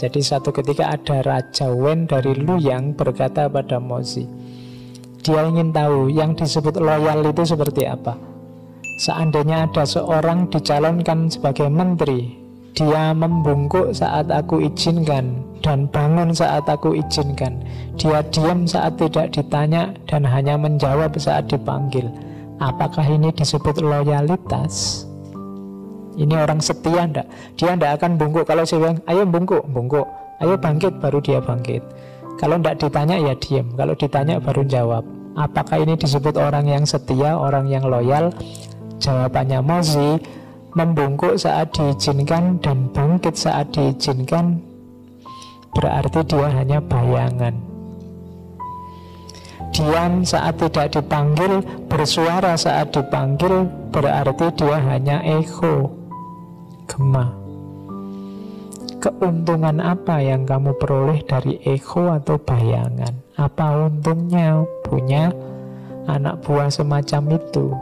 Jadi satu ketika ada Raja Wen dari Luoyang berkata pada Mozi, dia ingin tahu yang disebut loyal itu seperti apa. Seandainya ada seorang dicalonkan sebagai menteri, dia membungkuk saat aku izinkan dan bangun saat aku izinkan. Dia diam saat tidak ditanya dan hanya menjawab saat dipanggil. Apakah ini disebut loyalitas? Ini orang setia enggak? Dia enggak akan bungkuk. Kalau saya bilang, ayo bungkuk, bungkuk. Ayo bangkit, baru dia bangkit. Kalau enggak ditanya, ya diam. Kalau ditanya, baru jawab. Apakah ini disebut orang yang setia, orang yang loyal? Jawabannya Mozi, membungkuk saat diizinkan dan bangkit saat diizinkan berarti dia hanya bayangan. Diam saat tidak dipanggil, bersuara saat dipanggil berarti dia hanya ego. Gema. Keuntungan apa yang kamu peroleh dari ego atau bayangan? Apa untungnya punya anak buah semacam itu?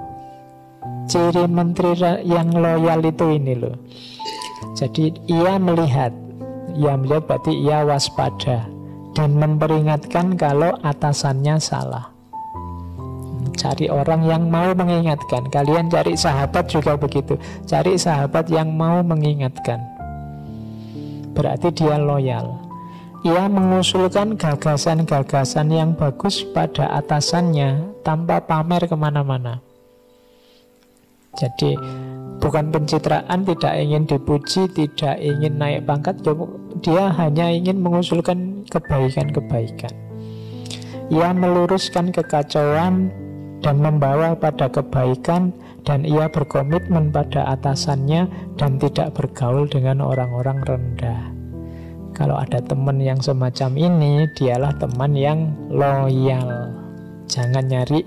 Ciri menteri yang loyal itu ini loh. Jadi ia melihat berarti ia waspada dan memperingatkan kalau atasannya salah. Cari orang yang mau mengingatkan. Kalian cari sahabat juga begitu. Cari sahabat yang mau mengingatkan. Berarti dia loyal. Ia mengusulkan gagasan-gagasan yang bagus pada atasannya tanpa pamer kemana-mana. Jadi bukan pencitraan, tidak ingin dipuji, tidak ingin naik pangkat. Dia hanya ingin mengusulkan kebaikan-kebaikan. Ia meluruskan kekacauan dan membawa pada kebaikan, dan ia berkomitmen pada atasannya dan tidak bergaul dengan orang-orang rendah. Kalau ada teman yang semacam ini, dialah teman yang loyal. Jangan nyari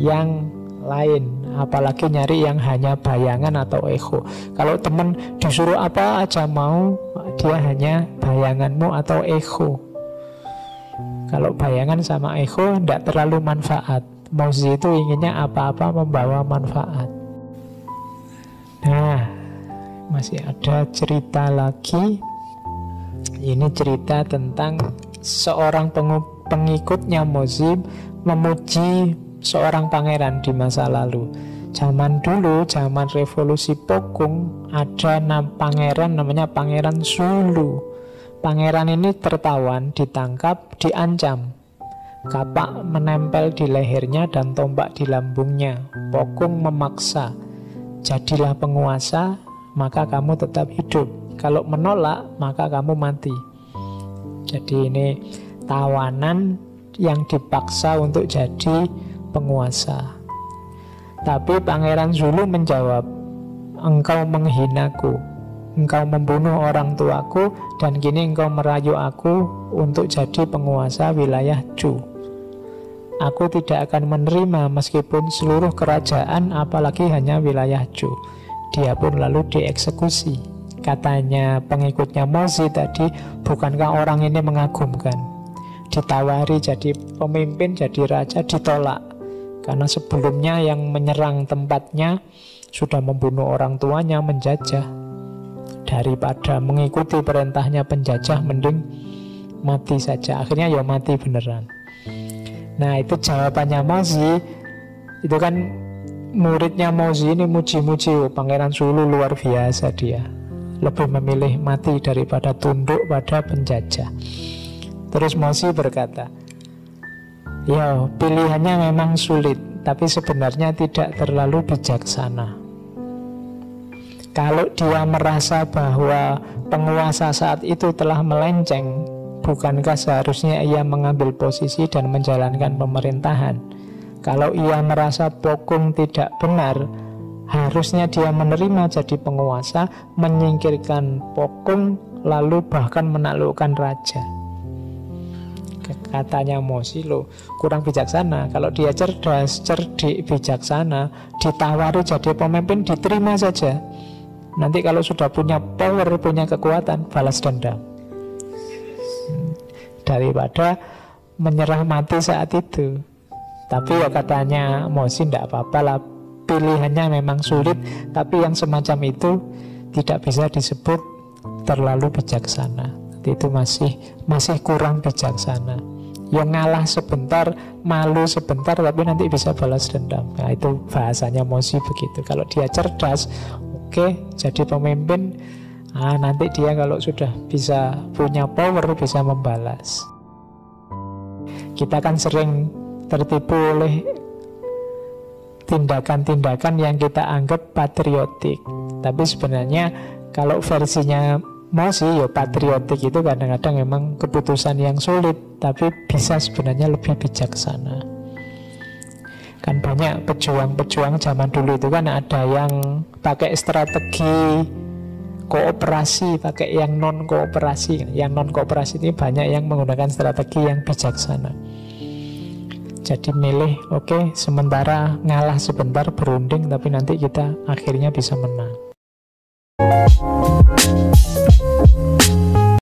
yang lain, apalagi nyari yang hanya bayangan atau ego. Kalau teman disuruh apa aja mau, dia hanya bayanganmu atau ego. Kalau bayangan sama ego tidak terlalu manfaat. Mozi itu inginnya apa-apa membawa manfaat. Nah, masih ada cerita lagi. Ini cerita tentang seorang pengikutnya Mozi memuji seorang pangeran di masa lalu. Zaman dulu, zaman revolusi Pokung, ada pangeran namanya Pangeran Zulu. Pangeran ini tertawan, ditangkap, diancam. Kapak menempel di lehernya dan tombak di lambungnya. Pokung memaksa, jadilah penguasa, maka kamu tetap hidup. Kalau menolak, maka kamu mati. Jadi ini tawanan yang dipaksa untuk jadi penguasa. Tapi Pangeran Zulu menjawab, engkau menghinaku, engkau membunuh orang tuaku, dan kini engkau merayu aku untuk jadi penguasa wilayah Chu. Aku tidak akan menerima meskipun seluruh kerajaan, apalagi hanya wilayah Chu. Dia pun lalu dieksekusi. Katanya pengikutnya Mozi tadi, bukankah orang ini mengagumkan? Ditawari jadi pemimpin, jadi raja, ditolak. Karena sebelumnya yang menyerang tempatnya sudah membunuh orang tuanya, menjajah. Daripada mengikuti perintahnya penjajah, mending mati saja. Akhirnya ya mati beneran. Nah, itu jawabannya Mozi. Itu kan muridnya Mozi ini muji-muji, Pangeran Zulu luar biasa dia. Lebih memilih mati daripada tunduk pada penjajah. Terus Mozi berkata, ya pilihannya memang sulit, tapi sebenarnya tidak terlalu bijaksana. Kalau dia merasa bahwa penguasa saat itu telah melenceng, bukankah seharusnya ia mengambil posisi dan menjalankan pemerintahan? Kalau ia merasa Pokung tidak benar, harusnya dia menerima jadi penguasa, menyingkirkan Pokung, lalu bahkan menaklukkan raja. Katanya Mozi, loh kurang bijaksana. Kalau dia cerdas, cerdik, bijaksana, ditawari jadi pemimpin, diterima saja. Nanti kalau sudah punya power, punya kekuatan, balas dendam. Daripada menyerah mati saat itu. Tapi ya katanya Mozi, tidak apa-apa lah, pilihannya memang sulit, tapi yang semacam itu tidak bisa disebut terlalu bijaksana. itu masih kurang bijaksana. Yang ngalah sebentar, malu sebentar, tapi nanti bisa balas dendam. Nah, itu bahasanya Mozi begitu. Kalau dia cerdas, oke, jadi pemimpin, nanti dia kalau sudah bisa punya power, bisa membalas. Kita kan sering tertipu oleh tindakan-tindakan yang kita anggap patriotik. Tapi sebenarnya kalau versinya Mozi, ya patriotik itu kadang-kadang memang keputusan yang sulit, tapi bisa sebenarnya lebih bijaksana. Kan banyak pejuang-pejuang zaman dulu itu kan ada yang pakai strategi kooperasi, pakai yang non kooperasi. Yang non kooperasi ini banyak yang menggunakan strategi yang bijaksana. Jadi milih, oke, sementara ngalah sebentar, berunding, tapi nanti kita akhirnya bisa menang.